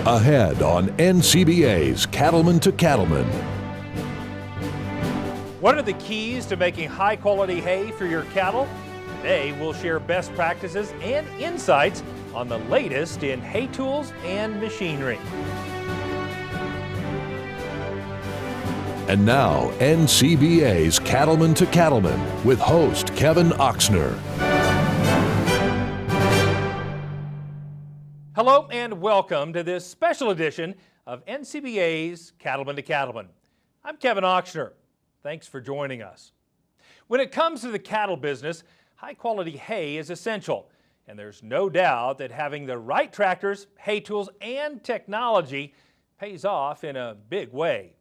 Ahead on NCBA's Cattlemen to Cattlemen. What are the keys to making high-quality hay for your cattle? Today, we'll share best practices and insights on the latest in hay tools and machinery. And now, NCBA's Cattlemen to Cattlemen with host Kevin Oxner. Hello and welcome to this special edition of NCBA's Cattlemen to Cattlemen. I'm Kevin Oxner. Thanks for joining us. When it comes to the cattle business, high-quality hay is essential, and there's no doubt that having the right tractors, hay tools, and technology pays off in a big way.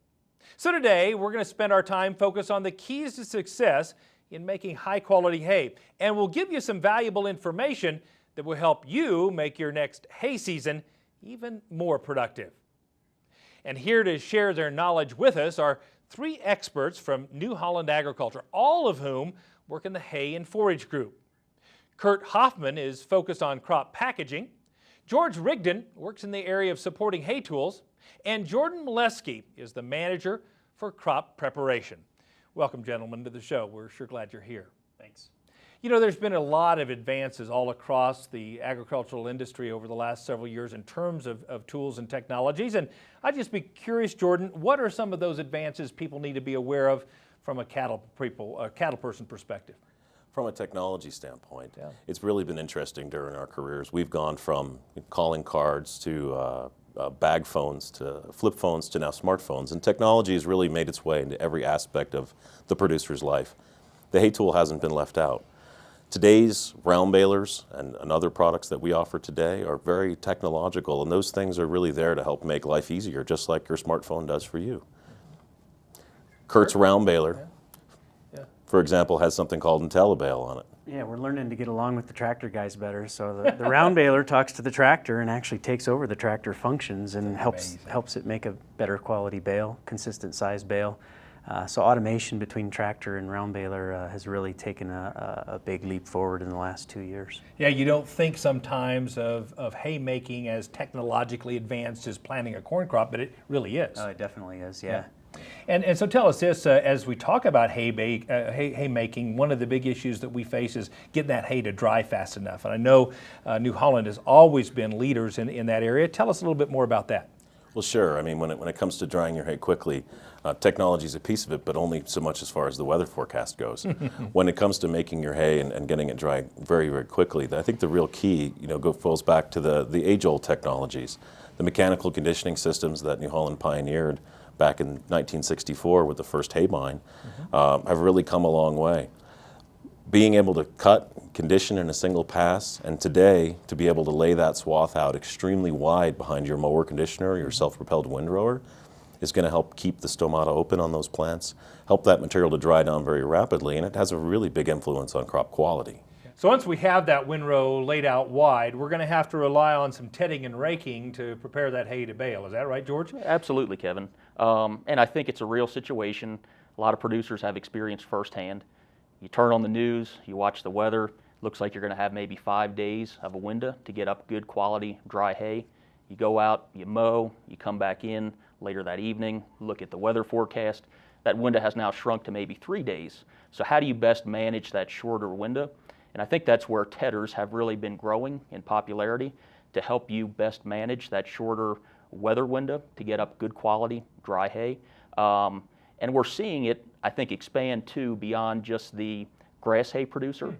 So today, we're going to spend our time focused on the keys to success in making high-quality hay, and we'll give you some valuable information that will help you make your next hay season even more productive. And here to share their knowledge with us are three experts from New Holland Agriculture, all of whom work in the hay and forage group. Kurt Hoffman is focused on crop packaging. George Rigdon works in the area of supporting hay tools. And Jordan Molesky is the manager for crop preparation. Welcome, gentlemen, to the show. We're sure glad you're here. Thanks. You know, there's been a lot of advances all across the agricultural industry over the last several years in terms of tools and technologies. And I'd just be curious, Jordan, what are some of those advances people need to be aware of from a cattle person perspective? From a technology standpoint, It's really been interesting during our careers. We've gone from calling cards to bag phones to flip phones to now smartphones, and technology has really made its way into every aspect of the producer's life. The hay tool hasn't been left out. Today's round balers and other products that we offer today are very technological, and those things are really there to help make life easier, just like your smartphone does for you. Kurt's round baler, for example, has something called IntelliBale on it. Yeah, we're learning to get along with the tractor guys better. So the round baler talks to the tractor and actually takes over the tractor functions and helps it make a better quality bale, consistent size bale. So automation between tractor and round baler has really taken a big leap forward in the last 2 years. Yeah, you don't think sometimes of hay making as technologically advanced as planting a corn crop, but it really is. Oh, it definitely is, yeah. And so tell us this, as we talk about hay making, one of the big issues that we face is getting that hay to dry fast enough. And I know New Holland has always been leaders in that area. Tell us a little bit more about that. Well, sure. I mean, when it comes to drying your hay quickly, technology is a piece of it, but only so much as far as the weather forecast goes. When it comes to making your hay and getting it dry very, very quickly, I think the real key, falls back to the age-old technologies. The mechanical conditioning systems that New Holland pioneered back in 1964 with the first hay mine have really come a long way. Being able to cut, condition in a single pass, and today to be able to lay that swath out extremely wide behind your mower conditioner, your self-propelled windrower, is going to help keep the stomata open on those plants, help that material to dry down very rapidly, and it has a really big influence on crop quality. So once we have that windrow laid out wide, we're going to have to rely on some tedding and raking to prepare that hay to bale. Is that right, George? Absolutely, Kevin. And I think it's a real situation. A lot of producers have experienced firsthand. You turn on the news, you watch the weather, looks like you're going to have maybe 5 days of a window to get up good quality dry hay. You go out, you mow, you come back in later that evening, look at the weather forecast. That window has now shrunk to maybe 3 days. So how do you best manage that shorter window? And I think that's where tedders have really been growing in popularity to help you best manage that shorter weather window to get up good quality dry hay. And we're seeing it, I think, expand too beyond just the grass hay producer.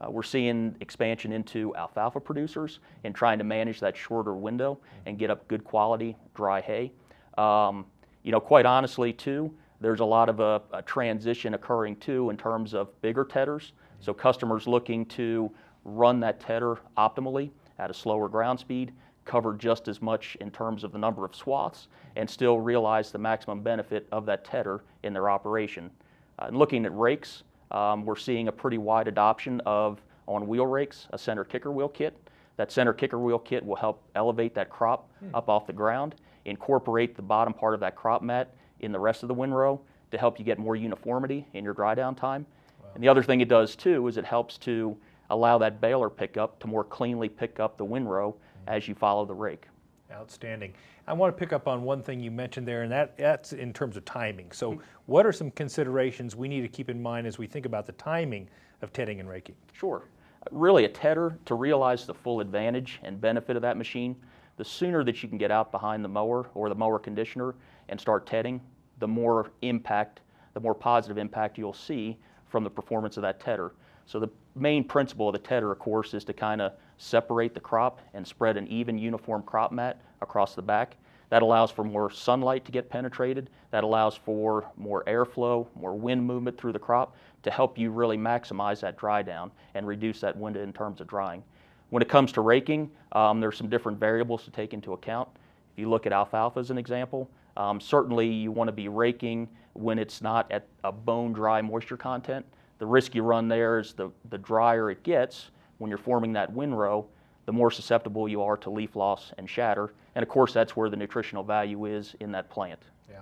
We're seeing expansion into alfalfa producers and trying to manage that shorter window and get up good quality dry hay. Quite honestly too, there's a lot of a transition occurring too in terms of bigger tedders. So customers looking to run that tedder optimally at a slower ground speed, cover just as much in terms of the number of swaths, and still realize the maximum benefit of that tedder in their operation. And looking at rakes, we're seeing a pretty wide adoption of, on wheel rakes, a center kicker wheel kit. That center kicker wheel kit will help elevate that crop up off the ground, incorporate the bottom part of that crop mat in the rest of the windrow to help you get more uniformity in your dry down time. Wow. And the other thing it does too is it helps to allow that baler pickup to more cleanly pick up the windrow as you follow the rake. Outstanding. I want to pick up on one thing you mentioned there, and that's in terms of timing. So what are some considerations we need to keep in mind as we think about the timing of tedding and raking? Sure. Really, a tedder, to realize the full advantage and benefit of that machine, the sooner that you can get out behind the mower or the mower conditioner and start tedding, the more impact, the more positive impact you'll see from the performance of that tedder. So the main principle of the tedder, of course, is to kind of separate the crop and spread an even, uniform crop mat across the back. That allows for more sunlight to get penetrated. That allows for more airflow, more wind movement through the crop to help you really maximize that dry down and reduce that window in terms of drying. When it comes to raking, there's some different variables to take into account. If you look at alfalfa as an example, certainly you want to be raking when it's not at a bone dry moisture content. The risk you run there is the drier it gets when you're forming that windrow, the more susceptible you are to leaf loss and shatter. And of course, that's where the nutritional value is in that plant. Yeah,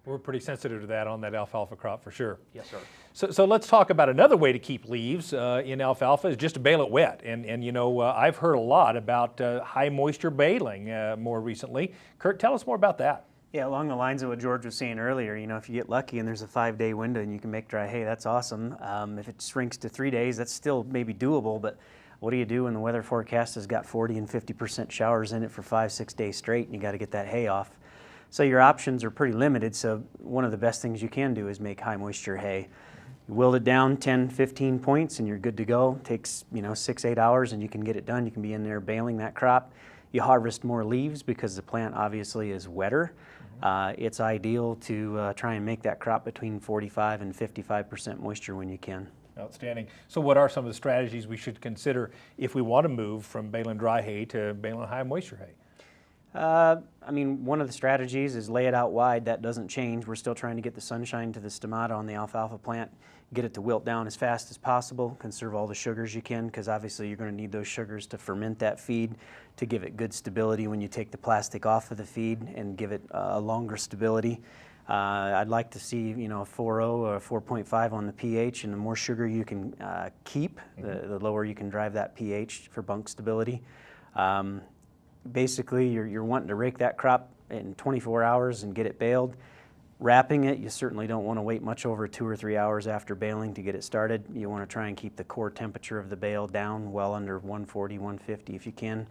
we're pretty sensitive to that on that alfalfa crop for sure. Yes, sir. So let's talk about another way to keep leaves in alfalfa is just to bale it wet. And you know, I've heard a lot about high moisture baling more recently. Kurt, tell us more about that. Yeah, along the lines of what George was saying earlier, you know, if you get lucky and there's a 5-day window and you can make dry hay, that's awesome. If it shrinks to 3 days, that's still maybe doable, but what do you do when the weather forecast has got 40 and 50% showers in it for 5-6 days straight and you got to get that hay off? So your options are pretty limited, so one of the best things you can do is make high moisture hay. You wilt it down 10, 15 points and you're good to go. It takes, you know, 6-8 hours and you can get it done. You can be in there baling that crop. You harvest more leaves because the plant obviously is wetter. It's ideal to try and make that crop between 45 and 55% moisture when you can. Outstanding. So what are some of the strategies we should consider if we want to move from baling dry hay to baling high moisture hay? I mean, one of the strategies is lay it out wide. That doesn't change. We're still trying to get the sunshine to the stomata on the alfalfa plant, get it to wilt down as fast as possible, conserve all the sugars you can, because obviously you're going to need those sugars to ferment that feed, to give it good stability when you take the plastic off of the feed and give it a longer stability. I'd like to see, you know, a 4.0 or a 4.5 on the pH, and the more sugar you can keep, the lower you can drive that pH for bunk stability. Basically, you're wanting to rake that crop in 24 hours and get it baled. Wrapping it, you certainly don't want to wait much over 2 or 3 hours after baling to get it started. You want to try and keep the core temperature of the bale down well under 140, 150 if you can.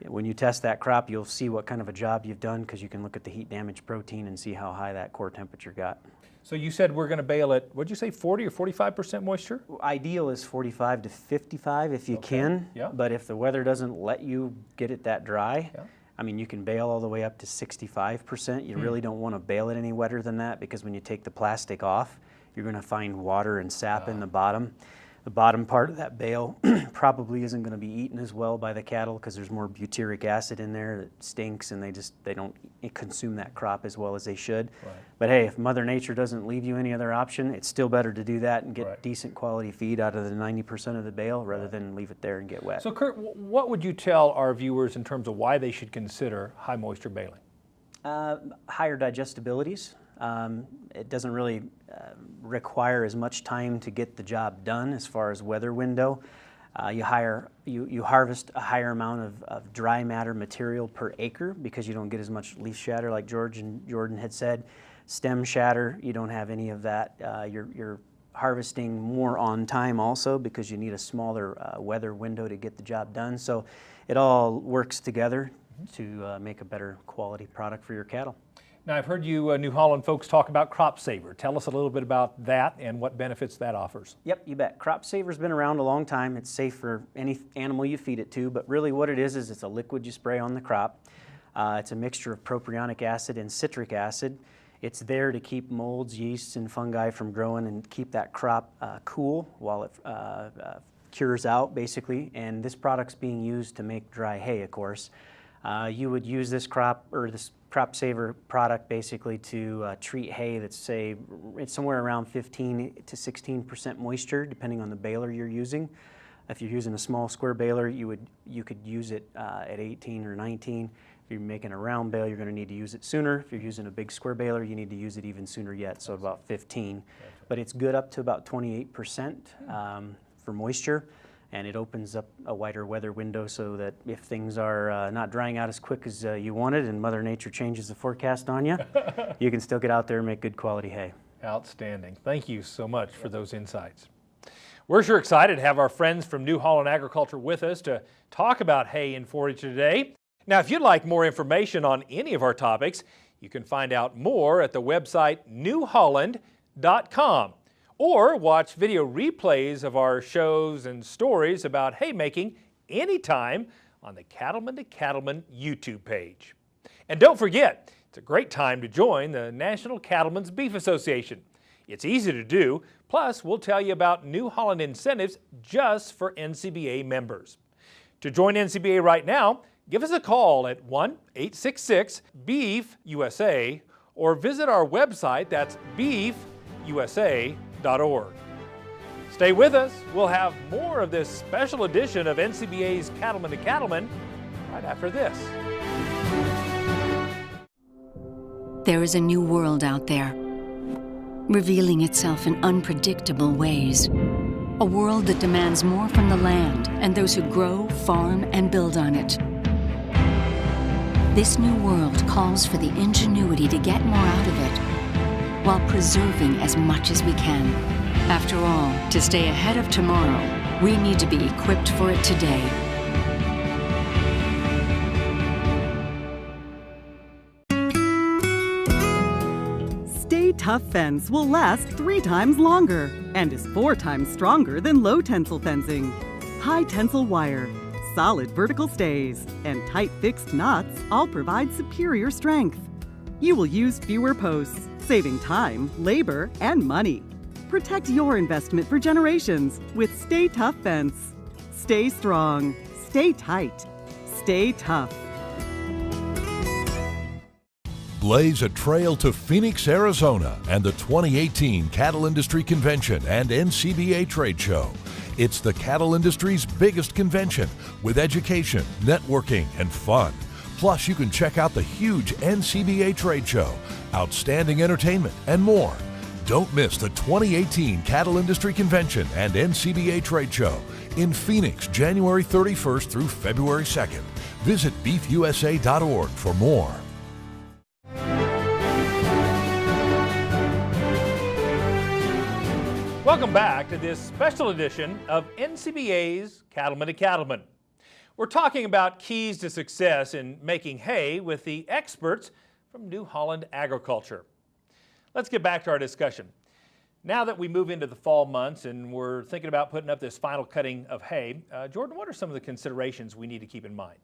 When you test that crop, you'll see what kind of a job you've done because you can look at the heat damage protein and see how high that core temperature got. So you said we're going to bale at, what'd you say, 40 or 45% moisture? Ideal is 45 to 55 if you can, yeah. But if the weather doesn't let you get it that dry, Yeah. I mean, you can bale all the way up to 65%. You really don't want to bale it any wetter than that because when you take the plastic off, you're going to find water and sap in the bottom. The bottom part of that bale probably isn't going to be eaten as well by the cattle because there's more butyric acid in there that stinks and they don't consume that crop as well as they should. Right. But hey, if Mother Nature doesn't leave you any other option, it's still better to do that and get Right. decent quality feed out of the 90% of the bale rather than leave it there and get wet. So Kurt, what would you tell our viewers in terms of why they should consider high moisture baling? Higher digestibilities. It doesn't really require as much time to get the job done as far as weather window. You harvest a higher amount of dry matter material per acre because you don't get as much leaf shatter like George and Jordan had said. Stem shatter, you don't have any of that. You're harvesting more on time also because you need a smaller weather window to get the job done. So it all works together to make a better quality product for your cattle. Now, I've heard you New Holland folks talk about Crop Saver. Tell us a little bit about that and what benefits that offers. Yep, you bet. Crop Saver's been around a long time. It's safe for any animal you feed it to, but really what it is it's a liquid you spray on the crop. It's a mixture of propionic acid and citric acid. It's there to keep molds, yeasts, and fungi from growing and keep that crop cool while it cures out, basically. And this product's being used to make dry hay, of course. You would use this Crop Saver product basically to treat hay that's, say, it's somewhere around 15 to 16% moisture, depending on the baler you're using. If you're using a small square baler, you could use it at 18 or 19. If you're making a round bale, you're going to need to use it sooner. If you're using a big square baler, you need to use it even sooner yet, so about 15. But it's good up to about 28% for moisture. and it opens up a wider weather window so that if things are not drying out as quick as you wanted and Mother Nature changes the forecast on you, you can still get out there and make good quality hay. Outstanding. Thank you so much for those insights. We're sure excited to have our friends from New Holland Agriculture with us to talk about hay and forage today. Now, if you'd like more information on any of our topics, you can find out more at the website newholland.com or watch video replays of our shows and stories about haymaking anytime on the Cattlemen to Cattlemen YouTube page. And don't forget, it's a great time to join the National Cattlemen's Beef Association. It's easy to do, plus we'll tell you about New Holland incentives just for NCBA members. To join NCBA right now, give us a call at 1-866-BEEF-USA or visit our website, that's beefusa.org. Stay with us, we'll have more of this special edition of NCBA's Cattlemen to Cattlemen right after this. There is a new world out there, revealing itself in unpredictable ways. A world that demands more from the land and those who grow, farm, and build on it. This new world calls for the ingenuity to get more out of it, while preserving as much as we can. After all, to stay ahead of tomorrow, we need to be equipped for it today. Stay Tough fence will last 3 times longer and is 4 times stronger than low tensile fencing. High tensile wire, solid vertical stays, and tight fixed knots all provide superior strength. You will use fewer posts, saving time, labor, and money. Protect your investment for generations with Stay Tough fence. Stay strong, stay tight, stay tough. Blaze a trail to Phoenix, Arizona and the 2018 Cattle Industry Convention and NCBA Trade Show. It's the cattle industry's biggest convention with education, networking, and fun. Plus, you can check out the huge NCBA Trade Show, outstanding entertainment, and more. Don't miss the 2018 Cattle Industry Convention and NCBA Trade Show in Phoenix, January 31st through February 2nd. Visit beefusa.org for more. Welcome back to this special edition of NCBA's Cattlemen to Cattlemen. We're talking about keys to success in making hay with the experts from New Holland Agriculture. Let's get back to our discussion. Now that we move into the fall months and we're thinking about putting up this final cutting of hay, Jordan, what are some of the considerations we need to keep in mind?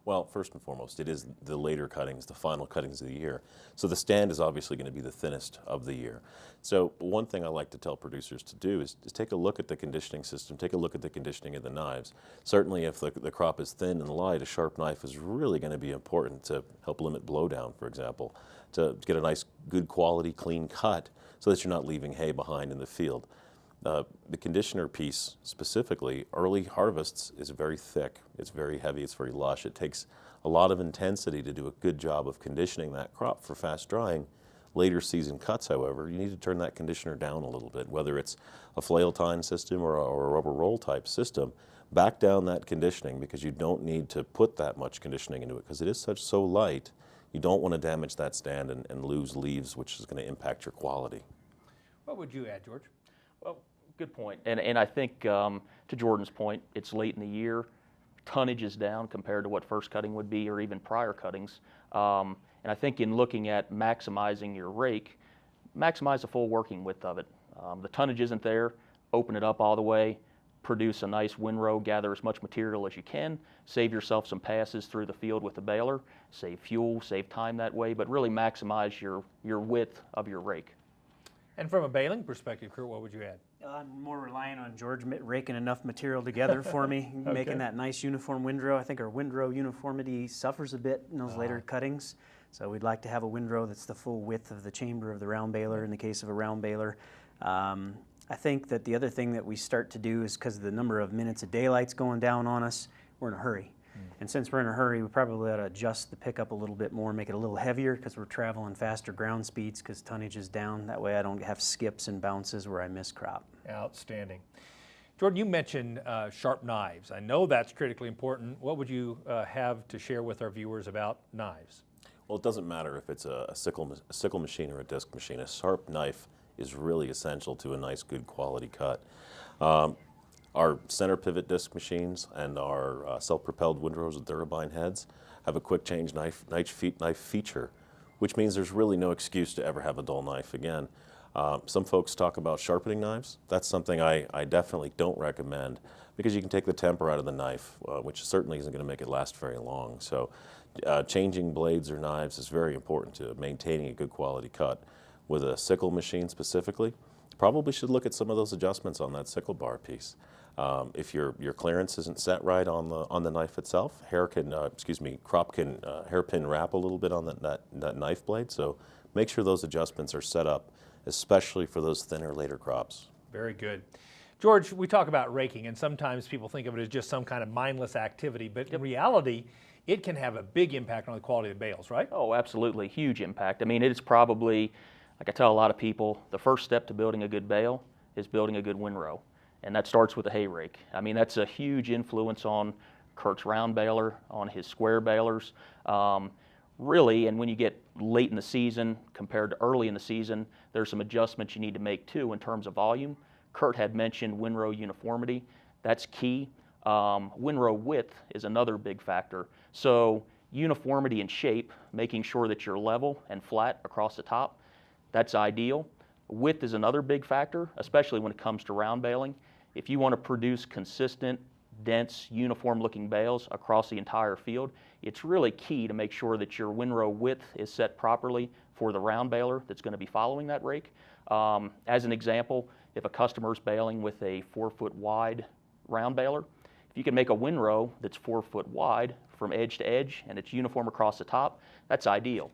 Well, first and foremost, it is the later cuttings, the final cuttings of the year. So the stand is obviously going to be the thinnest of the year. So one thing I like to tell producers to do is take a look at the conditioning system, take a look at the conditioning of the knives. Certainly if the crop is thin and light, a sharp knife is really going to be important to help limit blowdown, for example, to get a nice, good quality, clean cut so that you're not leaving hay behind in the field. The conditioner piece specifically, early harvests is very thick, it's very heavy, it's very lush. It takes a lot of intensity to do a good job of conditioning that crop for fast drying. Later season cuts, however, you need to turn that conditioner down a little bit, whether it's a flail tine system or a rubber roll type system. Back down that conditioning because you don't need to put that much conditioning into it because it is so light. You don't want to damage that stand and lose leaves, which is going to impact your quality. What would you add, George? Well, good point. And I think to Jordan's point, it's late in the year. Tonnage is down compared to what first cutting would be or even prior cuttings. And I think in looking at maximizing your rake, maximize the full working width of it. The tonnage isn't there, open it up all the way, produce a nice windrow, gather as much material as you can, save yourself some passes through the field with the baler, save fuel, save time that way, but really maximize your width of your rake. And from a baling perspective, Kurt, what would you add? I'm more reliant on George raking enough material together for me, making that nice uniform windrow. I think our windrow uniformity suffers a bit in those later cuttings. So we'd like to have a windrow that's the full width of the chamber of the round baler in the case of a round baler. I think that the other thing that we start to do is because of the number of minutes of daylight's going down on us, we're in a hurry. And since we're in a hurry, we probably ought to adjust the pickup a little bit more, make it a little heavier because we're traveling faster ground speeds because tonnage is down. That way I don't have skips and bounces where I miss crop. Outstanding. Jordan, you mentioned sharp knives. I know that's critically important. What would you have to share with our viewers about knives? Well, it doesn't matter if it's a sickle machine or a disc machine. A sharp knife is really essential to a nice, good quality cut. Our center pivot disc machines and our self-propelled windrows with Durabine heads have a quick change knife feature, which means there's really no excuse to ever have a dull knife again. Some folks talk about sharpening knives. That's something I definitely don't recommend, because you can take the temper out of the knife, which certainly isn't going to make it last very long. So changing blades or knives is very important to maintaining a good quality cut. With a sickle machine specifically, probably should look at some of those adjustments on that sickle bar piece. If your clearance isn't set right on the knife itself, crop can hairpin wrap a little bit on that knife blade. So make sure those adjustments are set up, especially for those thinner later crops. Very good. George, we talk about raking, and sometimes people think of it as just some kind of mindless activity, but in reality, it can have a big impact on the quality of the bales, right? Oh, absolutely, huge impact. I mean, it's probably, like I tell a lot of people, the first step to building a good bale is building a good windrow, and that starts with a hay rake. I mean, that's a huge influence on Kurt's round baler, on his square balers. Really, and when you get late in the season compared to early in the season, there's some adjustments you need to make too in terms of volume. Kurt had mentioned windrow uniformity. That's key. Windrow width is another big factor. So uniformity in shape, making sure that you're level and flat across the top, that's ideal. Width is another big factor, especially when it comes to round baling. If you want to produce consistent, dense, uniform-looking bales across the entire field, it's really key to make sure that your windrow width is set properly for the round baler that's going to be following that rake. As an example, if a customer's baling with a 4-foot wide round baler, if you can make a windrow that's 4 foot wide from edge to edge and it's uniform across the top, that's ideal.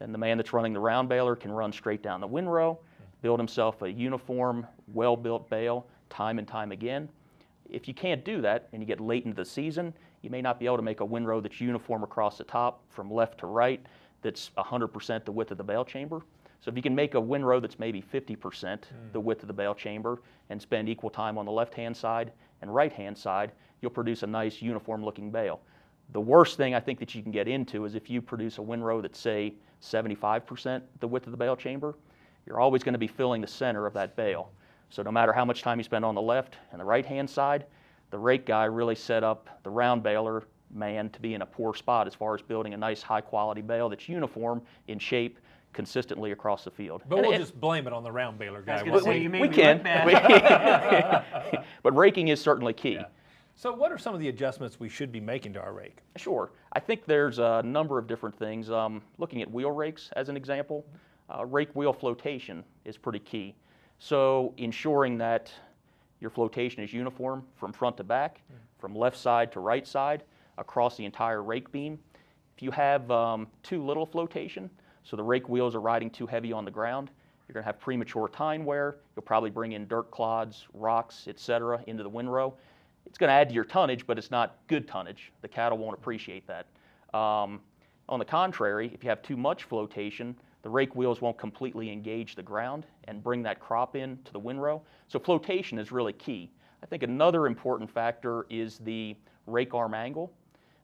And the man that's running the round baler can run straight down the windrow, build himself a uniform, well-built bale time and time again. If you can't do that and you get late into the season, you may not be able to make a windrow that's uniform across the top from left to right, that's 100% the width of the bale chamber. So if you can make a windrow that's maybe 50% the width of the bale chamber and spend equal time on the left-hand side and right-hand side, you'll produce a nice uniform-looking bale. The worst thing I think that you can get into is if you produce a windrow that's, say, 75% the width of the bale chamber, you're always going to be filling the center of that bale. So no matter how much time you spend on the left and the right-hand side, the rake guy really set up the round baler man to be in a poor spot as far as building a nice high-quality bale that's uniform in shape consistently across the field. But we'll just blame it on the round baler guy. We can. But raking is certainly key. Yeah. So what are some of the adjustments we should be making to our rake? Sure. I think there's a number of different things. Looking at wheel rakes as an example, rake wheel flotation is pretty key. So ensuring that your flotation is uniform from front to back, from left side to right side, across the entire rake beam. If you have too little flotation, so the rake wheels are riding too heavy on the ground, you're going to have premature tine wear. You'll probably bring in dirt clods, rocks, etc. into the windrow. It's going to add to your tonnage, but it's not good tonnage. The cattle won't appreciate that. On the contrary, if you have too much flotation, the rake wheels won't completely engage the ground and bring that crop in to the windrow. So flotation is really key. I think another important factor is the rake arm angle.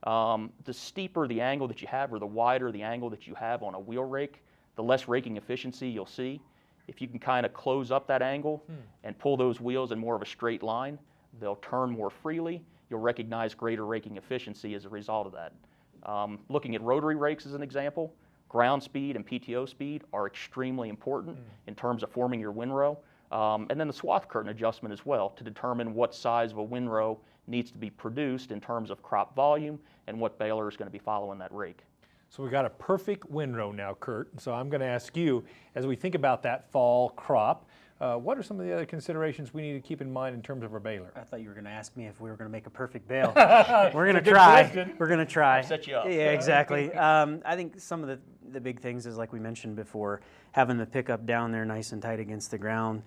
The steeper the angle that you have, or the wider the angle that you have on a wheel rake, the less raking efficiency you'll see. If you can kind of close up that angle and pull those wheels in more of a straight line, they'll turn more freely. You'll recognize greater raking efficiency as a result of that. Looking at rotary rakes as an example, ground speed and PTO speed are extremely important in terms of forming your windrow. And then the swath curtain adjustment as well to determine what size of a windrow needs to be produced in terms of crop volume and what baler is going to be following that rake. So we've got a perfect windrow now, Kurt. So I'm going to ask you, as we think about that fall crop, what are some of the other considerations we need to keep in mind in terms of our baler? I thought you were going to ask me if we were going to make a perfect bale. We're going to try. Question. We're going to try. I'll set you up. Yeah, exactly. I think some of the big things is, like we mentioned before, having the pickup down there nice and tight against the ground.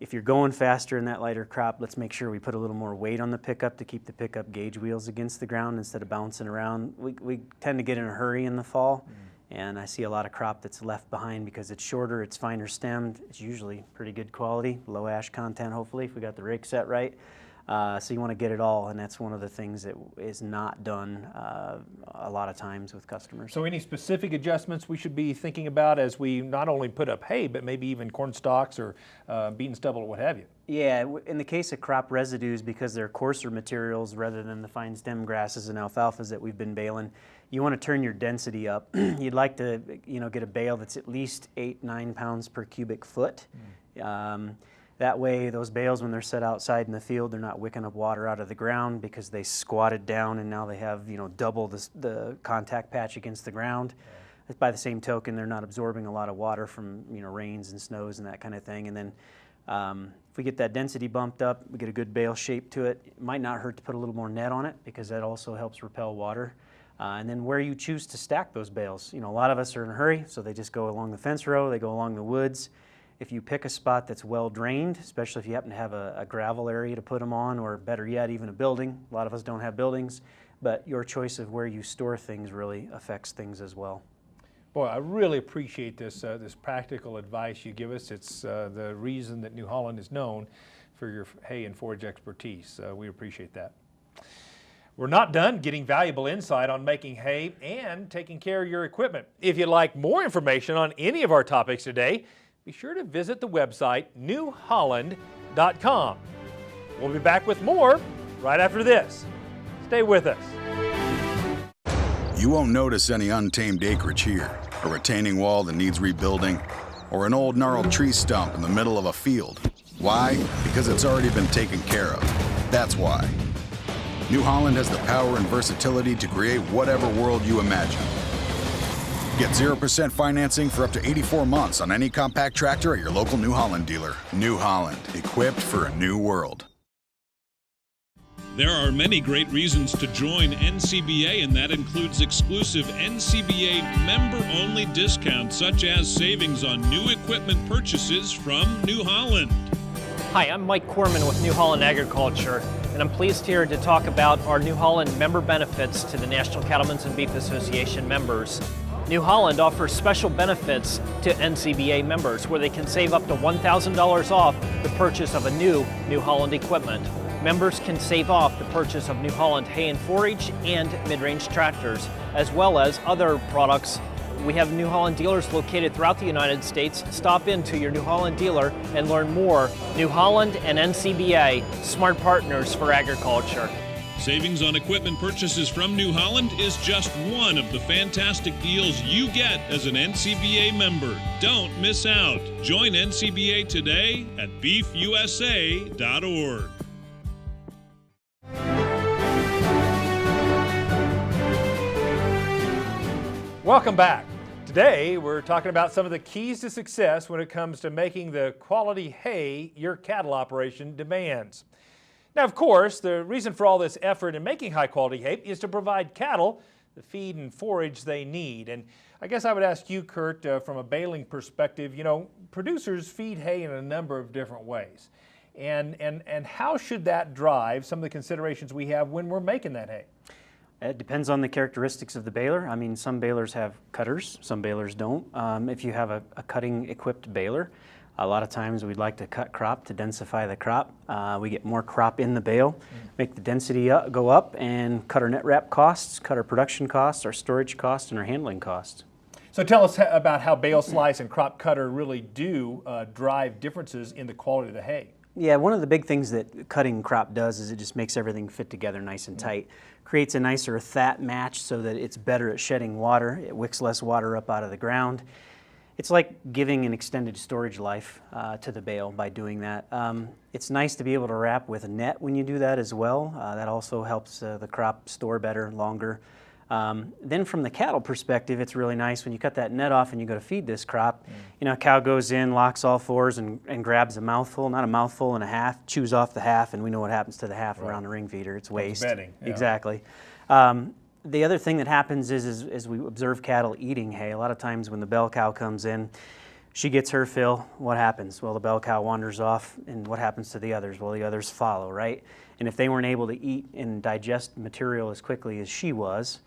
If you're going faster in that lighter crop, let's make sure we put a little more weight on the pickup to keep the pickup gauge wheels against the ground instead of bouncing around. We tend to get in a hurry in the fall, and I see a lot of crop that's left behind because it's shorter, it's finer stemmed, it's usually pretty good quality, low ash content hopefully if we got the rake set right. So you want to get it all, and that's one of the things that is not done a lot of times with customers. So any specific adjustments we should be thinking about as we not only put up hay, but maybe even corn stalks or bean stubble or what have you? Yeah, in the case of crop residues, because they're coarser materials rather than the fine stem grasses and alfalfas that we've been baling, you want to turn your density up. You'd like to, get a bale that's at least 8-9 pounds per cubic foot. That way, those bales, when they're set outside in the field, they're not wicking up water out of the ground because they squatted down and now they have, double the contact patch against the ground. Yeah. By the same token, they're not absorbing a lot of water from, rains and snows and that kind of thing. And then if we get that density bumped up, we get a good bale shape to it. It might not hurt to put a little more net on it because that also helps repel water. And then where you choose to stack those bales. A lot of us are in a hurry, so they just go along the fence row, they go along the woods. If you pick a spot that's well drained, especially if you happen to have a gravel area to put them on, or better yet, even a building. A lot of us don't have buildings, but your choice of where you store things really affects things as well. Boy, I really appreciate this this practical advice you give us. It's the reason that New Holland is known for your hay and forage expertise. We appreciate that. We're not done getting valuable insight on making hay and taking care of your equipment. If you'd like more information on any of our topics today, be sure to visit the website newholland.com. We'll be back with more right after this. Stay with us. You won't notice any untamed acreage here, a retaining wall that needs rebuilding, or an old gnarled tree stump in the middle of a field. Why? Because it's already been taken care of. That's why. New Holland has the power and versatility to create whatever world you imagine. Get 0% financing for up to 84 months on any compact tractor at your local New Holland dealer. New Holland, equipped for a new world. There are many great reasons to join NCBA, and that includes exclusive NCBA member-only discounts, such as savings on new equipment purchases from New Holland. Hi, I'm Mike Corman with New Holland Agriculture, and I'm pleased here to talk about our New Holland member benefits to the National Cattlemen's and Beef Association members. New Holland offers special benefits to NCBA members where they can save up to $1,000 off the purchase of a New Holland equipment. Members can save off the purchase of New Holland hay and forage and mid-range tractors, as well as other products. We have New Holland dealers located throughout the United States. Stop into your New Holland dealer and learn more. New Holland and NCBA, smart partners for agriculture. Savings on equipment purchases from New Holland is just one of the fantastic deals you get as an NCBA member. Don't miss out. Join NCBA today at beefusa.org. Welcome back. Today we're talking about some of the keys to success when it comes to making the quality hay your cattle operation demands. Now, of course, the reason for all this effort in making high-quality hay is to provide cattle the feed and forage they need. And I guess I would ask you, Kurt, from a baling perspective, producers feed hay in a number of different ways. And how should that drive some of the considerations we have when we're making that hay? It depends on the characteristics of the baler. I mean, some balers have cutters, some balers don't. If you have a cutting-equipped baler, a lot of times we'd like to cut crop to densify the crop. We get more crop in the bale, make the density go up, and cut our net wrap costs, cut our production costs, our storage costs, and our handling costs. So tell us about how bale slice and crop cutter really do drive differences in the quality of the hay. Yeah, one of the big things that cutting crop does is it just makes everything fit together nice and tight. Creates a nicer that match so that it's better at shedding water. It wicks less water up out of the ground. It's like giving an extended storage life to the bale by doing that. It's nice to be able to wrap with a net when you do that as well. That also helps the crop store better, longer. Then from the cattle perspective, it's really nice when you cut that net off and you go to feed this crop. A cow goes in, locks all fours and grabs a mouthful, not a mouthful and a half, chews off the half, and we know what happens to the half around the ring feeder. It's waste. Bedding. Yeah. Exactly. The other thing that happens is we observe cattle eating hay. A lot of times when the bell cow comes in, she gets her fill. What happens? Well, the bell cow wanders off, and what happens to the others? Well, the others follow, right? And if they weren't able to eat and digest material as quickly as she was,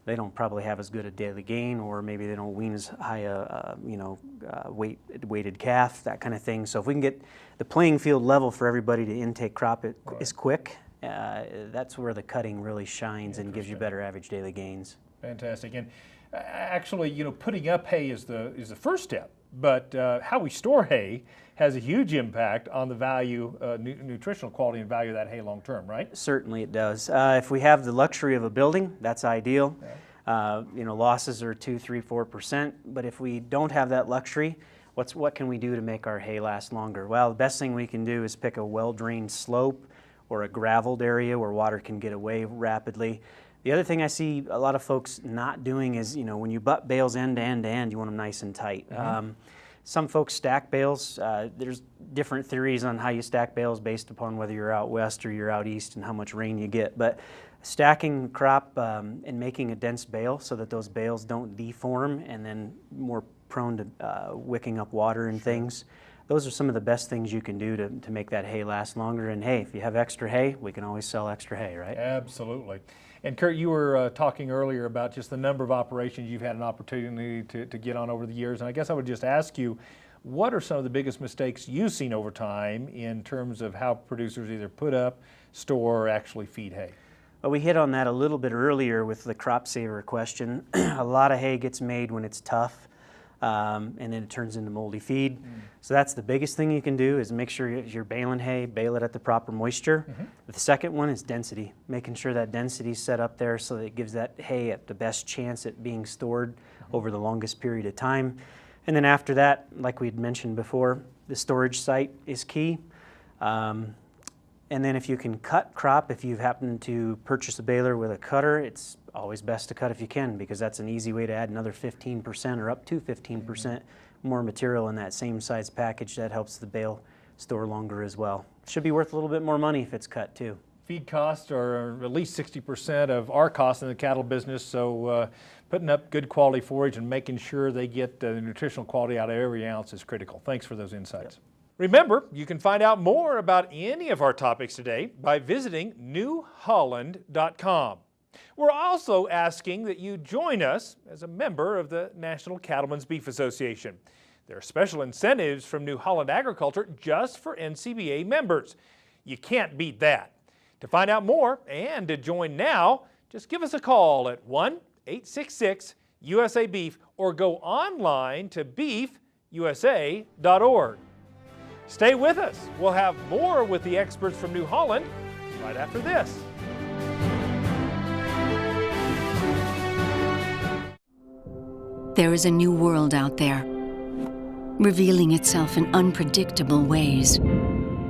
they don't probably have as good a daily gain, or maybe they don't wean as high a weighted calf, that kind of thing. So if we can get the playing field level for everybody to intake crop is quick, that's where the cutting really shines and gives you better average daily gains. Fantastic. And actually, putting up hay is the first step, but how we store hay has a huge impact on the value, nutritional quality and value of that hay long term, right? Certainly it does. If we have the luxury of a building, that's ideal. Okay. Losses are 2, 3, 4%, but if we don't have that luxury, what can we do to make our hay last longer? Well, the best thing we can do is pick a well-drained slope or a graveled area where water can get away rapidly. The other thing I see a lot of folks not doing is, when you butt bales end to end to end, you want them nice and tight. Mm-hmm. Some folks stack bales. There's different theories on how you stack bales based upon whether you're out west or you're out east and how much rain you get. But stacking crop and making a dense bale so that those bales don't deform and then more prone to wicking up water and things. Those are some of the best things you can do to make that hay last longer. And hey, if you have extra hay, we can always sell extra hay, right? Absolutely. And Kurt, you were talking earlier about just the number of operations you've had an opportunity to get on over the years. And I guess I would just ask you, what are some of the biggest mistakes you've seen over time in terms of how producers either put up, store, or actually feed hay? Well, we hit on that a little bit earlier with the crop saver question. A lot of hay gets made when it's tough. And then it turns into moldy feed. So that's the biggest thing you can do, is make sure you're baling hay, bale it at the proper moisture. The second one is density, making sure that density is set up there so that it gives that hay the best chance at being stored over the longest period of time. And then after that, like we had mentioned before, the storage site is key. And then if you can cut crop, if you happen to purchase a baler with a cutter, it's always best to cut if you can, because that's an easy way to add another 15% or up to 15% more material in that same size package. That helps the bale store longer as well. Should be worth a little bit more money if it's cut too. Feed costs are at least 60% of our costs in the cattle business, so putting up good quality forage and making sure they get the nutritional quality out of every ounce is critical. Thanks for those insights. Yep. Remember, you can find out more about any of our topics today by visiting newholland.com. We're also asking that you join us as a member of the National Cattlemen's Beef Association. There are special incentives from New Holland Agriculture just for NCBA members. You can't beat that. To find out more and to join now, just give us a call at 1-866-USA-BEEF or go online to beefusa.org. Stay with us. We'll have more with the experts from New Holland right after this. There is a new world out there, revealing itself in unpredictable ways.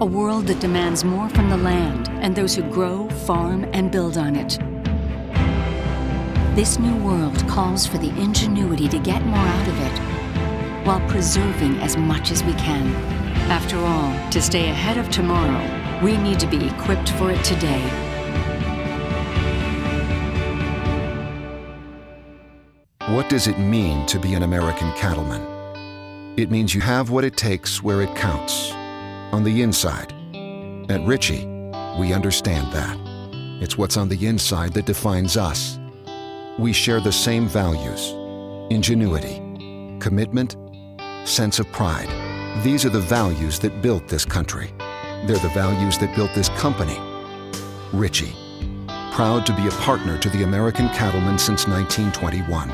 A world that demands more from the land and those who grow, farm, and build on it. This new world calls for the ingenuity to get more out of it, while preserving as much as we can. After all, to stay ahead of tomorrow, we need to be equipped for it today. What does it mean to be an American cattleman? It means you have what it takes where it counts, on the inside. At Ritchie, we understand that. It's what's on the inside that defines us. We share the same values: ingenuity, commitment, sense of pride. These are the values that built this country. They're the values that built this company. Ritchie, proud to be a partner to the American cattlemen since 1921.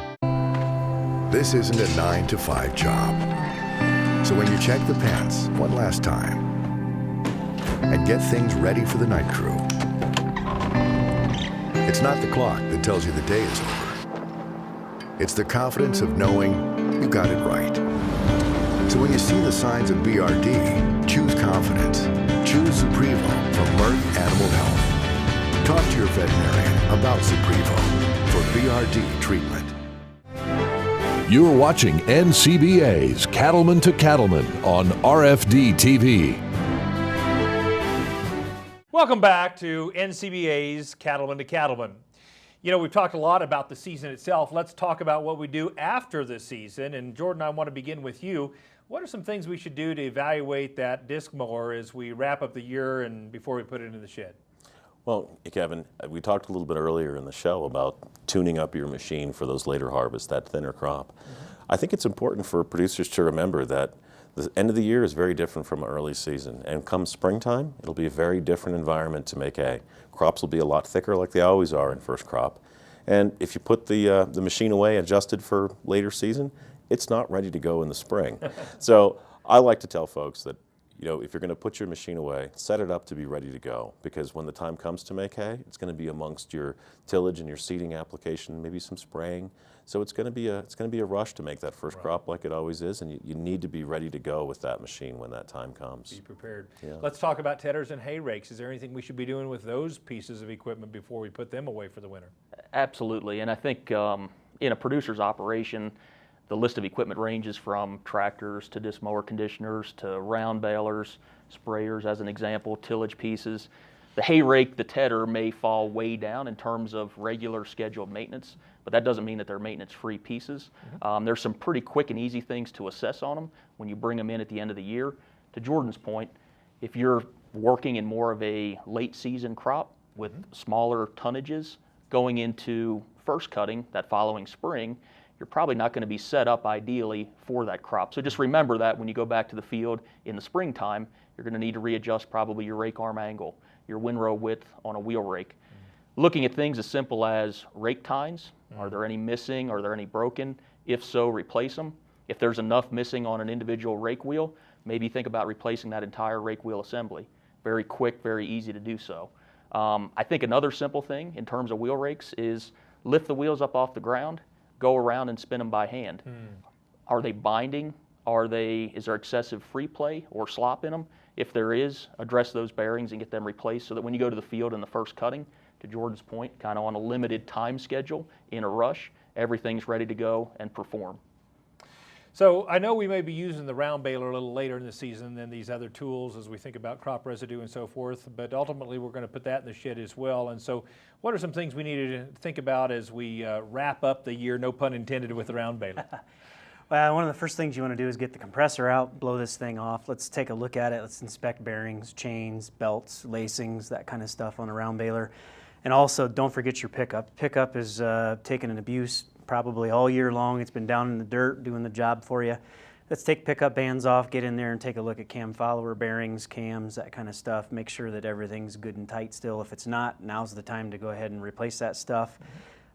This isn't a 9-to-5 job. So when you check the pants one last time and get things ready for the night crew, it's not the clock that tells you the day is over. It's the confidence of knowing you got it right. So when you see the signs of BRD, choose confidence. Choose Suprevo from Merck Animal Health. Talk to your veterinarian about Suprevo for BRD treatment. You're watching NCBA's Cattlemen to Cattlemen on RFD-TV. Welcome back to NCBA's Cattlemen to Cattlemen. We've talked a lot about the season itself. Let's talk about what we do after the season. And Jordan, I want to begin with you. What are some things we should do to evaluate that disc mower as we wrap up the year and before we put it into the shed? Well, Kevin, we talked a little bit earlier in the show about tuning up your machine for those later harvests, that thinner crop. I think it's important for producers to remember that the end of the year is very different from early season, and come springtime, it'll be a very different environment to make hay. Crops will be a lot thicker like they always are in first crop, and if you put the machine away adjusted for later season, it's not ready to go in the spring. So I like to tell folks that, you know, if you're going to put your machine away, set it up to be ready to go, because when the time comes to make hay, it's going to be amongst your tillage and your seeding application, maybe some spraying. So it's going to be a rush to make that first crop like it always is, and you need to be ready to go with that machine when that time comes. Be prepared. Yeah. Let's talk about tedders and hay rakes. Is there anything we should be doing with those pieces of equipment before we put them away for the winter? Absolutely, and I think in a producer's operation, the list of equipment ranges from tractors to disc mower conditioners to round balers, sprayers as an example, tillage pieces. The hay rake, the tedder may fall way down in terms of regular scheduled maintenance, but that doesn't mean that they're maintenance-free pieces. There's some pretty quick and easy things to assess on them when you bring them in at the end of the year. To Jordan's point, if you're working in more of a late season crop with smaller tonnages going into first cutting that following spring, you're probably not going to be set up ideally for that crop. So just remember that when you go back to the field in the springtime, you're going to need to readjust probably your rake arm angle, your windrow width on a wheel rake. Looking at things as simple as rake tines. Are there any missing? Are there any broken? If so, replace them. If there's enough missing on an individual rake wheel, maybe think about replacing that entire rake wheel assembly. Very quick, very easy to do so. I think another simple thing in terms of wheel rakes is lift the wheels up off the ground, go around and spin them by hand. Are they binding? Is there excessive free play or slop in them? If there is, address those bearings and get them replaced so that when you go to the field in the first cutting, to Jordan's point, kind of on a limited time schedule, in a rush, everything's ready to go and perform. So I know we may be using the round baler a little later in the season than these other tools as we think about crop residue and so forth, but ultimately we're going to put that in the shed as well. And so what are some things we need to think about as we wrap up the year, no pun intended, with the round baler? Well, one of the first things you want to do is get the compressor out, blow this thing off. Let's take a look at it. Let's inspect bearings, chains, belts, lacings, that kind of stuff on a round baler. And also, don't forget your pickup. Pickup is taking an abuse probably all year long. It's been down in the dirt doing the job for you. Let's take pickup bands off, get in there and take a look at cam follower bearings, cams, that kind of stuff. Make sure that everything's good and tight still. If it's not, now's the time to go ahead and replace that stuff.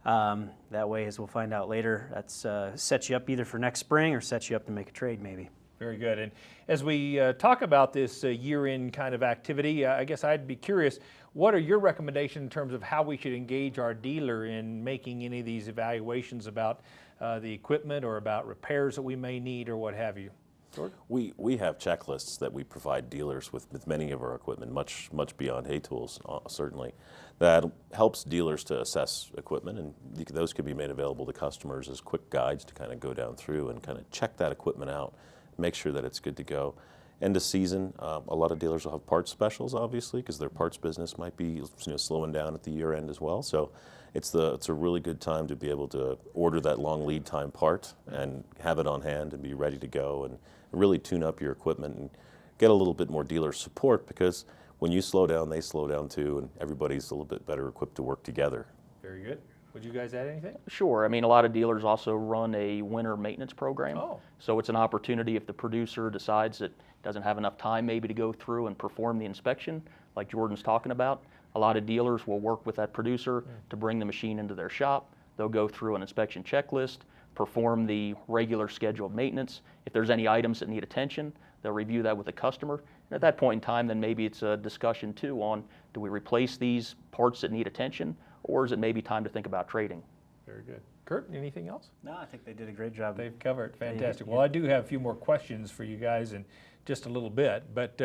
That way, as we'll find out later, that's sets you up either for next spring or sets you up to make a trade maybe. Very good. And as we talk about this year-end kind of activity, I guess I'd be curious, what are your recommendations in terms of how we should engage our dealer in making any of these evaluations about the equipment or about repairs that we may need or what have you? George? We have checklists that we provide dealers with many of our equipment, much beyond Haytools, certainly, that helps dealers to assess equipment, and those can be made available to customers as quick guides to kind of go down through and kind of check that equipment out, make sure that it's good to go. End of season, a lot of dealers will have parts specials, obviously, because their parts business might be slowing down at the year end as well. So it's a really good time to be able to order that long lead time part and have it on hand and be ready to go and really tune up your equipment and get a little bit more dealer support, because when you slow down, they slow down too, and everybody's a little bit better equipped to work together. Very good. Would you guys add anything? Sure. I mean, a lot of dealers also run a winter maintenance program. So it's an opportunity if the producer decides that doesn't have enough time maybe to go through and perform the inspection, like Jordan's talking about. A lot of dealers will work with that producer to bring the machine into their shop. They'll go through an inspection checklist, perform the regular scheduled maintenance. If there's any items that need attention, they'll review that with the customer. And at that point in time, then maybe it's a discussion too on, do we replace these parts that need attention, or is it maybe time to think about trading? Very good. Kurt, anything else? No, I think they did a great job. They've covered. Fantastic. Well, I do have a few more questions for you guys in just a little bit, but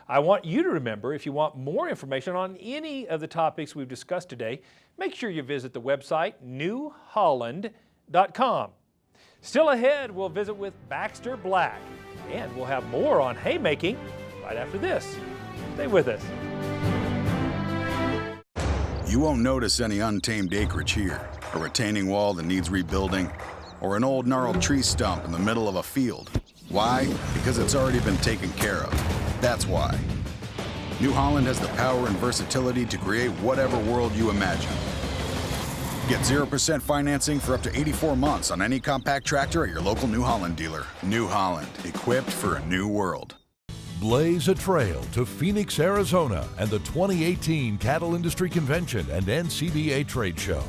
I want you to remember, if you want more information on any of the topics we've discussed today, make sure you visit the website newholland.com. Still ahead, we'll visit with Baxter Black, and we'll have more on haymaking right after this. Stay with us. You won't notice any untamed acreage here, a retaining wall that needs rebuilding, or an old gnarled tree stump in the middle of a field. Why? Because it's already been taken care of. That's why. New Holland has the power and versatility to create whatever world you imagine. Get 0% financing for up to 84 months on any compact tractor at your local New Holland dealer. New Holland, equipped for a new world. Blaze a trail to Phoenix, Arizona and the 2018 Cattle Industry Convention and NCBA Trade Show.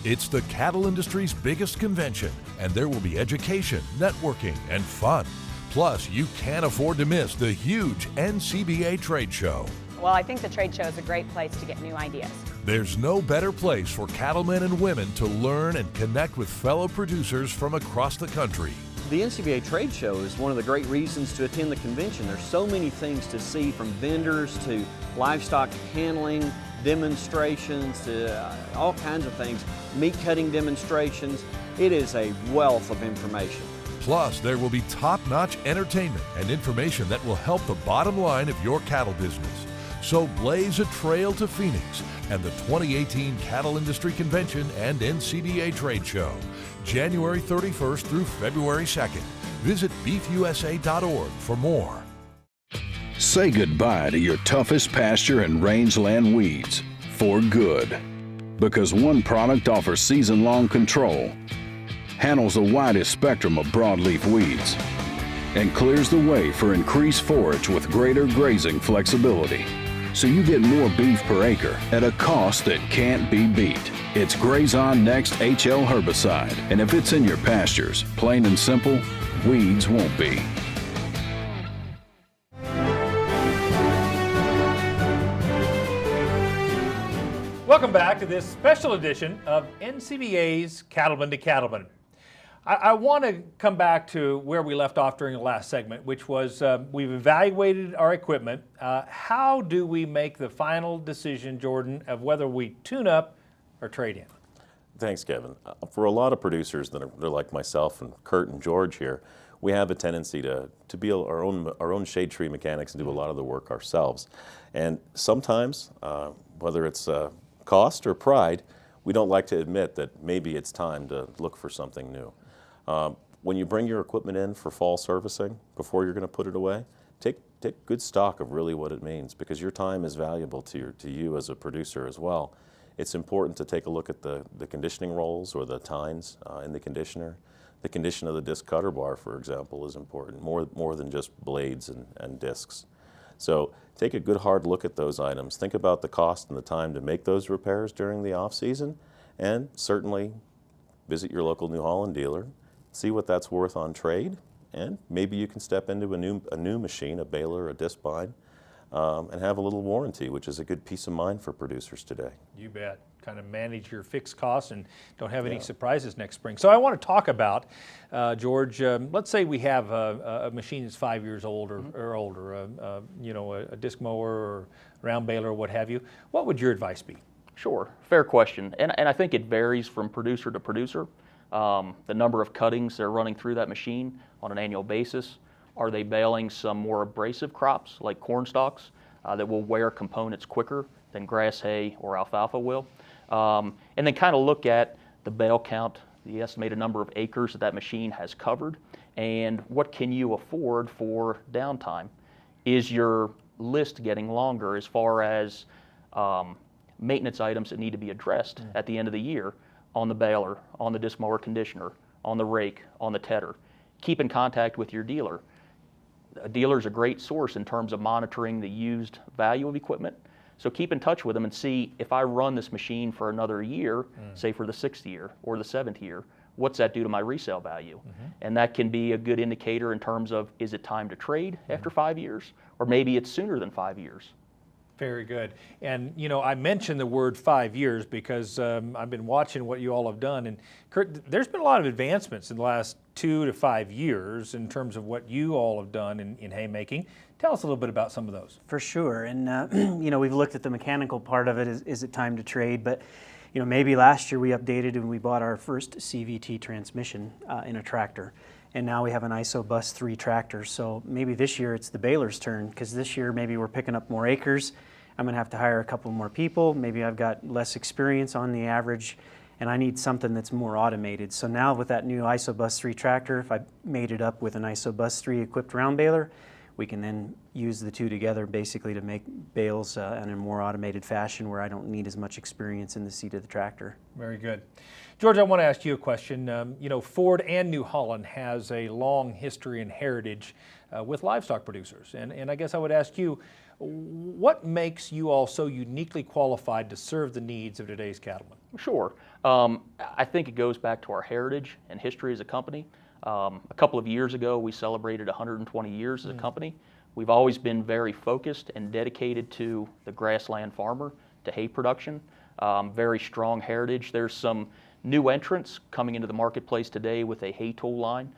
It's the cattle industry's biggest convention, and there will be education, networking, and fun. Plus, you can't afford to miss the huge NCBA Trade Show. Well, I think the trade show is a great place to get new ideas. There's no better place for cattlemen and women to learn and connect with fellow producers from across the country. The NCBA Trade Show is one of the great reasons to attend the convention. There's so many things to see, from vendors to livestock handling, demonstrations to all kinds of things, meat cutting demonstrations. It is a wealth of information. Plus, there will be top-notch entertainment and information that will help the bottom line of your cattle business. So blaze a trail to Phoenix and the 2018 Cattle Industry Convention and NCBA Trade Show, January 31st through February 2nd. Visit beefusa.org for more. Say goodbye to your toughest pasture and rangeland weeds for good. Because one product offers season-long control, handles the widest spectrum of broadleaf weeds, and clears the way for increased forage with greater grazing flexibility. So you get more beef per acre at a cost that can't be beat. It's Graze On Next HL herbicide, and if it's in your pastures, plain and simple, weeds won't be. Welcome back to this special edition of NCBA's Cattlemen to Cattlemen. I want to come back to where we left off during the last segment, which was we've evaluated our equipment. How do we make the final decision, Jordan, of whether we tune up or trade in? Thanks, Kevin. For a lot of producers that are like myself and Kurt and George here, we have a tendency to be our own shade tree mechanics and do a lot of the work ourselves. And sometimes, whether it's cost or pride, we don't like to admit that maybe it's time to look for something new. When you bring your equipment in for fall servicing, before you're going to put it away, take good stock of really what it means, because your time is valuable to you as a producer as well. It's important to take a look at the conditioning rolls or the tines in the conditioner. The condition of the disc cutter bar, for example, is important, more than just blades and discs. So take a good hard look at those items. Think about the cost and the time to make those repairs during the off-season, and certainly visit your local New Holland dealer, see what that's worth on trade, and maybe you can step into a new machine, a baler, a disc bind, and have a little warranty, which is a good peace of mind for producers today. You bet. Kind of manage your fixed costs and don't have any surprises next spring. So I want to talk about, George, let's say we have a machine that's 5 years old or older, a disc mower or round baler or what have you. What would your advice be? Sure, fair question. And I think it varies from producer to producer. The number of cuttings they're running through that machine on an annual basis. Are they baling some more abrasive crops like corn stalks that will wear components quicker than grass hay or alfalfa will? And then kind of look at the bale count, the estimated number of acres that machine has covered, and what can you afford for downtime? Is your list getting longer as far as maintenance items that need to be addressed at the end of the year on the baler, on the disc mower conditioner, on the rake, on the tedder? Keep in contact with your dealer. A dealer is a great source in terms of monitoring the used value of equipment. So keep in touch with them and see, if I run this machine for another year, say for the 6th year or the 7th year, what's that do to my resale value? And that can be a good indicator in terms of, is it time to trade after 5 years? Or maybe it's sooner than 5 years. Very good. And, you know, I mentioned the word 5 years because I've been watching what you all have done. And Kurt, there's been a lot of advancements in the last 2 to 5 years in terms of what you all have done in haymaking. Tell us a little bit about some of those. For sure. And, you know, we've looked at the mechanical part of it. Is it time to trade? But, you know, maybe last year we updated and we bought our first CVT transmission in a tractor. And now we have an ISO-Bus 3 tractor. So maybe this year it's the baler's turn, because this year maybe we're picking up more acres. I'm going to have to hire a couple more people. Maybe I've got less experience on the average, and I need something that's more automated. So now with that new ISO-Bus 3 tractor, if I made it up with an ISO-Bus 3 equipped round baler, we can then use the two together basically to make bales in a more automated fashion where I don't need as much experience in the seat of the tractor. Very good. George, I want to ask you a question. You know, Ford and New Holland has a long history and heritage with livestock producers. And I guess I would ask you, what makes you all so uniquely qualified to serve the needs of today's cattlemen? Sure. I think it goes back to our heritage and history as a company. A couple of years ago, we celebrated 120 years as a company. We've always been very focused and dedicated to the grassland farmer, to hay production. Very strong heritage. There's some new entrants coming into the marketplace today with a Haytool line.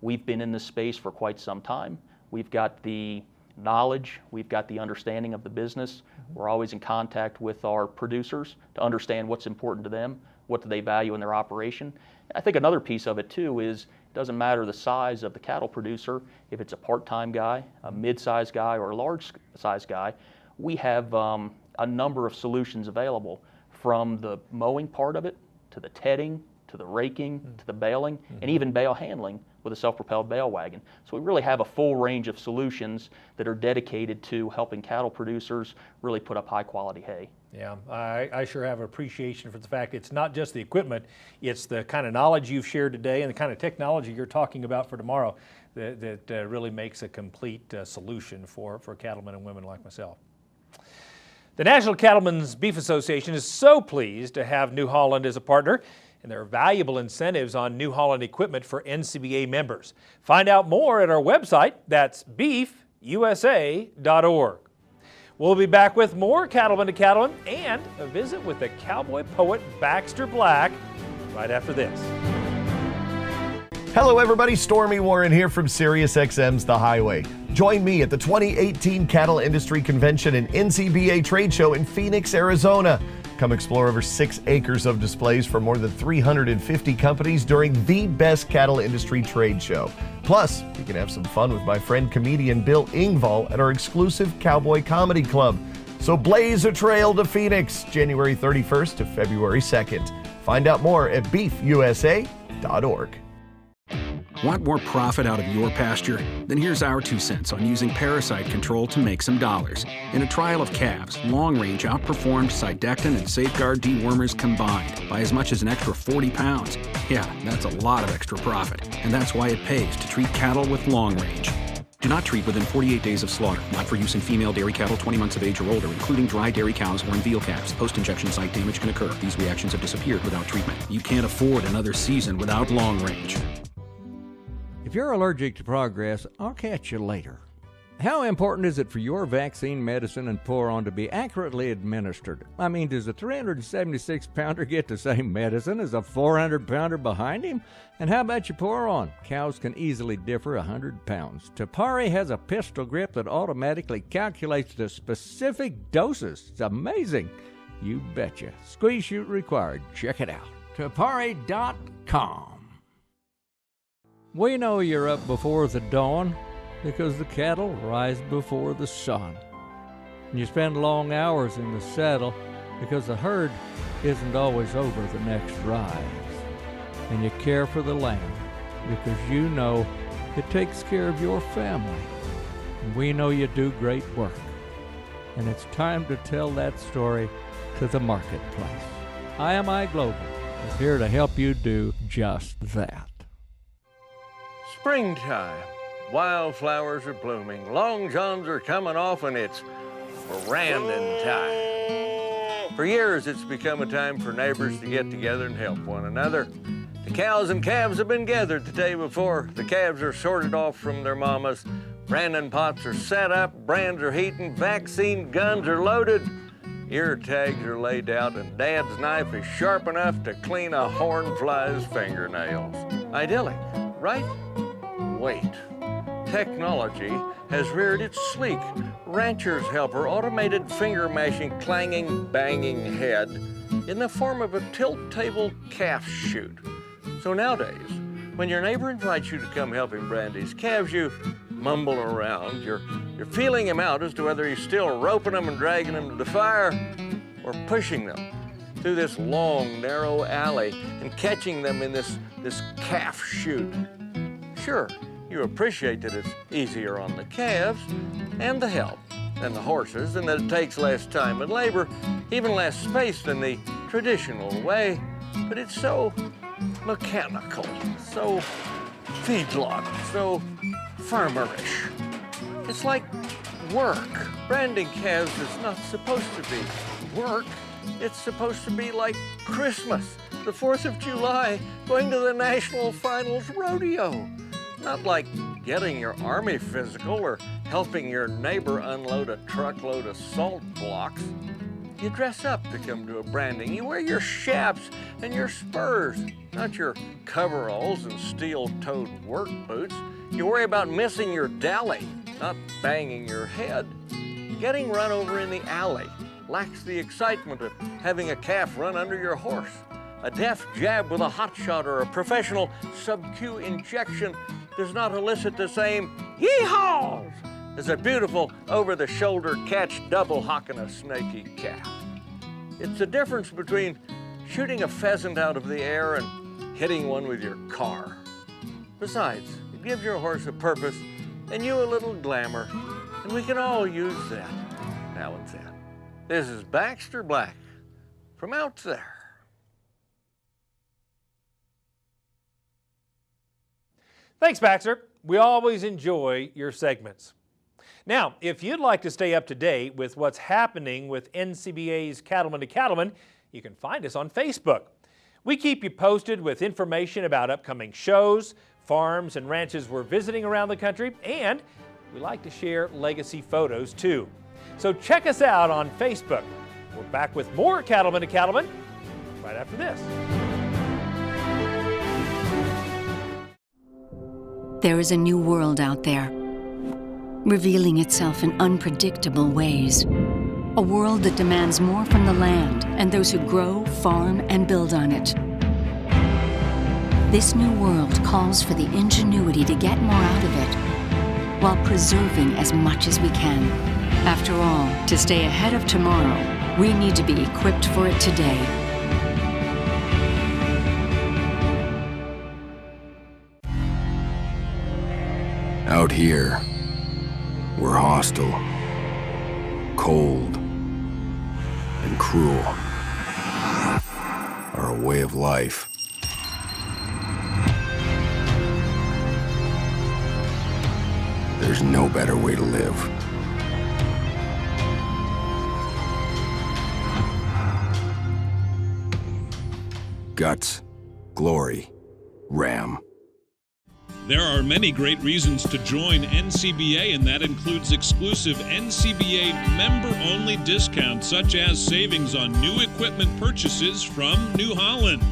We've been in this space for quite some time. We've got the knowledge, we've got the understanding of the business. We're always in contact with our producers to understand what's important to them, what do they value in their operation. I think another piece of it too is it doesn't matter the size of the cattle producer, if it's a part-time guy, a mid-sized guy, or a large-sized guy, we have a number of solutions available, from the mowing part of it, to the tedding, to the raking, to the baling, and even bale handling with a self-propelled bale wagon. So we really have a full range of solutions that are dedicated to helping cattle producers really put up high-quality hay. Yeah, I sure have appreciation for the fact it's not just the equipment, it's the kind of knowledge you've shared today and the kind of technology you're talking about for tomorrow that really makes a complete solution for cattlemen and women like myself. The National Cattlemen's Beef Association is so pleased to have New Holland as a partner, and there are valuable incentives on New Holland equipment for NCBA members. Find out more at our website, that's beefusa.org. We'll be back with more Cattlemen to Cattlemen and a visit with the cowboy poet Baxter Black right after this. Hello everybody, Stormy Warren here from SiriusXM's The Highway. Join me at the 2018 Cattle Industry Convention and NCBA Trade Show in Phoenix, Arizona. Come explore over 6 acres of displays from more than 350 companies during the best cattle industry trade show. Plus, you can have some fun with my friend comedian Bill Engvall at our exclusive Cowboy Comedy Club. So blaze a trail to Phoenix, January 31st to February 2nd. Find out more at beefusa.org. Want more profit out of your pasture? Then here's our 2 cents on using parasite control to make some dollars. In a trial of calves, Long Range outperformed Sidectin and Safeguard dewormers combined by as much as an extra 40 pounds. Yeah, that's a lot of extra profit, and that's why it pays to treat cattle with Long Range. Do not treat within 48 days of slaughter. Not for use in female dairy cattle 20 months of age or older, including dry dairy cows or in veal calves. Post-injection site damage can occur. These reactions have disappeared without treatment. You can't afford another season without Long Range. If you're allergic to Progress, I'll catch you later. How important is it for your vaccine, medicine, and pour-on to be accurately administered? I mean, does a 376-pounder get the same medicine as a 400-pounder behind him? And how about your pour-on? Cows can easily differ 100 pounds. Tapari has a pistol grip that automatically calculates the specific doses. It's amazing. You betcha. Squeeze chute required. Check it out. Tapari.com. We know you're up before the dawn because the cattle rise before the sun. And you spend long hours in the saddle because the herd isn't always over the next rise. And you care for the land because you know it takes care of your family. And we know you do great work. And it's time to tell that story to the marketplace. IMI Global is here to help you do just that. Springtime. Wildflowers are blooming. Long johns are coming off, and it's branding time. For years, it's become a time for neighbors to get together and help one another. The cows and calves have been gathered the day before. The calves are sorted off from their mamas. Branding pots are set up, brands are heating, vaccine guns are loaded. Ear tags are laid out, and Dad's knife is sharp enough to clean a hornfly's fingernails. Idyllic, right? Wait. Technology has reared its sleek, rancher's helper, automated finger mashing, clanging, banging head in the form of a tilt table calf chute. So nowadays, when your neighbor invites you to come help him brand his calves, you mumble around. You're feeling him out as to whether he's still roping them and dragging them to the fire or pushing them through this long, narrow alley and catching them in this calf chute. Sure, You appreciate that it's easier on the calves and the help than the horses, and that it takes less time and labor, even less space than the traditional way, but it's so mechanical, so feedlot, so farmerish. It's like work. Branding calves is not supposed to be work. It's supposed to be like Christmas, the 4th of July, going to the National Finals Rodeo. Not like getting your Army physical or helping your neighbor unload a truckload of salt blocks. You dress up to come to a branding. You wear your chaps and your spurs, not your coveralls and steel-toed work boots. You worry about missing your dally, not banging your head. Getting run over in the alley lacks the excitement of having a calf run under your horse. A deft jab with a hot shot or a professional sub-Q injection does not elicit the same yee-haws as a beautiful over-the-shoulder catch double hocking a snaky calf. It's the difference between shooting a pheasant out of the air and hitting one with your car. Besides, it gives your horse a purpose and you a little glamour, and we can all use that now and then. This is Baxter Black from out there. Thanks, Baxter. We always enjoy your segments. Now, if you'd like to stay up to date with what's happening with NCBA's Cattlemen to Cattlemen, you can find us on Facebook. We keep you posted with information about upcoming shows, farms and ranches we're visiting around the country, and we like to share legacy photos too. So check us out on Facebook. We're back with more Cattlemen to Cattlemen right after this. There is a new world out there, revealing itself in unpredictable ways. A world that demands more from the land and those who grow, farm, and build on it. This new world calls for the ingenuity to get more out of it, while preserving as much as we can. After all, to stay ahead of tomorrow, we need to be equipped for it today. Out here, we're hostile, cold, and cruel. Are a way of life. There's no better way to live. Guts, glory, Ram. There are many great reasons to join NCBA, and that includes exclusive NCBA member-only discounts, such as savings on new equipment purchases from New Holland.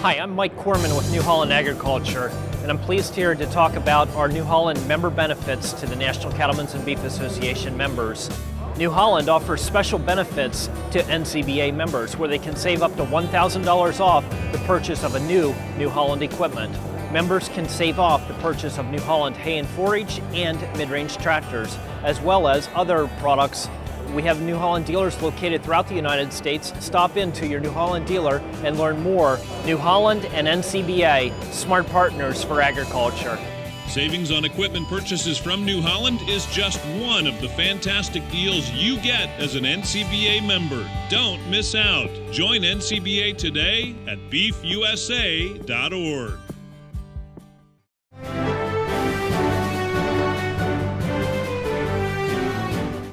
Hi, I'm Mike Corman with New Holland Agriculture, and I'm pleased here to talk about our New Holland member benefits to the National Cattlemen's and Beef Association members. New Holland offers special benefits to NCBA members where they can save up to $1,000 off the purchase of a New Holland equipment. Members can save off the purchase of New Holland hay and forage and mid-range tractors, as well as other products. We have New Holland dealers located throughout the United States. Stop into your New Holland dealer and learn more. New Holland and NCBA, smart partners for agriculture. Savings on equipment purchases from New Holland is just one of the fantastic deals you get as an NCBA member. Don't miss out. Join NCBA today at beefusa.org.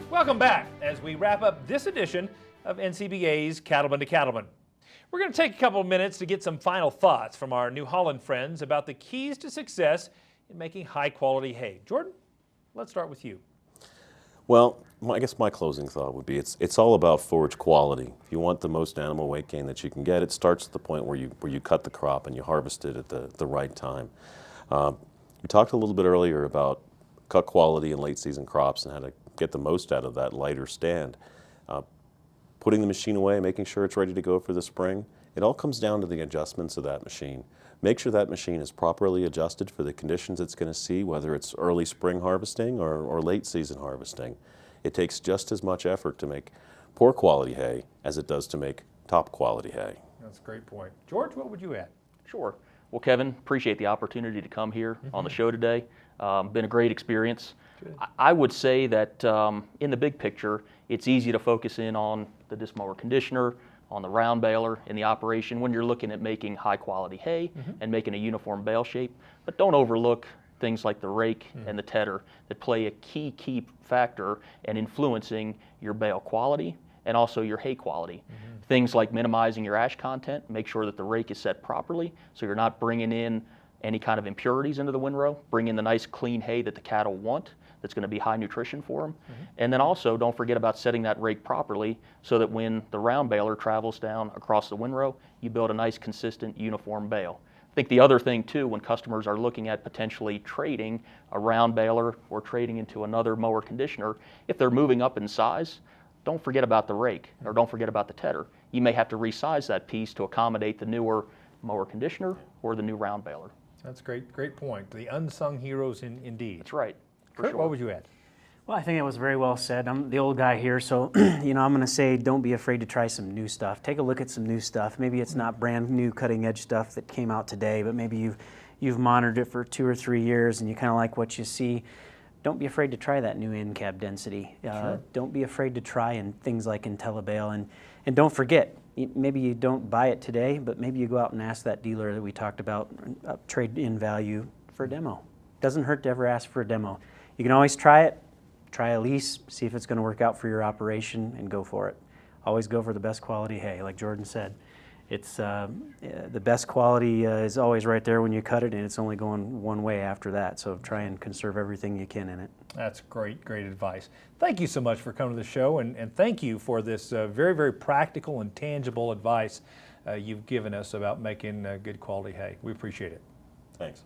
Welcome back as we wrap up this edition of NCBA's Cattlemen to Cattlemen. We're going to take a couple of minutes to get some final thoughts from our New Holland friends about the keys to success in making high-quality hay. Jordan, let's start with you. Well, I guess my closing thought would be it's all about forage quality. If you want the most animal weight gain that you can get, it starts at the point where you cut the crop and you harvest it at the right time. We talked a little bit earlier about cut quality in late season crops and how to get the most out of that lighter stand. Putting the machine away, making sure it's ready to go for the spring, it all comes down to the adjustments of that machine. Make sure that machine is properly adjusted for the conditions it's going to see, whether it's early spring harvesting or late season harvesting. It takes just as much effort to make poor quality hay as it does to make top quality hay. That's a great point. George, what would you add? Sure. Well, Kevin, appreciate the opportunity to come here on the show today. Been a great experience. I would say that in the big picture, it's easy to focus in on the disc mower conditioner, on the round baler in the operation when you're looking at making high quality hay and making a uniform bale shape. But don't overlook things like the rake and the tedder that play a key factor in influencing your bale quality and also your hay quality. Things like minimizing your ash content, make sure that the rake is set properly so you're not bringing in any kind of impurities into the windrow. Bring in the nice clean hay that the cattle want that's going to be high nutrition for them. And then also don't forget about setting that rake properly so that when the round baler travels down across the windrow, you build a nice consistent uniform bale. I think the other thing too, when customers are looking at potentially trading a round baler or trading into another mower conditioner, if they're moving up in size, don't forget about the rake or don't forget about the tedder. You may have to resize that piece to accommodate the newer mower conditioner or the new round baler. That's great point. The unsung heroes indeed. That's right. Kurt, what would you add? Well, I think it was very well said. I'm the old guy here, so I'm going to say don't be afraid to try some new stuff. Take a look at some new stuff. Maybe it's not brand new cutting edge stuff that came out today, but maybe you've monitored it for 2 or 3 years and you kind of like what you see. Don't be afraid to try that new end cab density. Don't be afraid to try in things like IntelliBale, and don't forget, maybe you don't buy it today, but maybe you go out and ask that dealer that we talked about, trade-in value for a demo. Doesn't hurt to ever ask for a demo. You can always try it, try a lease, see if it's going to work out for your operation, and go for it. Always go for the best quality hay, like Jordan said. It's the best quality is always right there when you cut it, and it's only going one way after that. So try and conserve everything you can in it. That's great advice. Thank you so much for coming to the show, and thank you for this very practical and tangible advice you've given us about making good quality hay. We appreciate it. Thanks.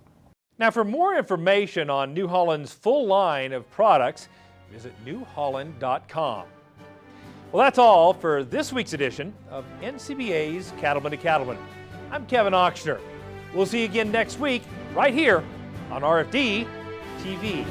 Now, for more information on New Holland's full line of products, visit newholland.com. Well, that's all for this week's edition of NCBA's Cattlemen to Cattlemen. I'm Kevin Ochsner. We'll see you again next week right here on RFD-TV.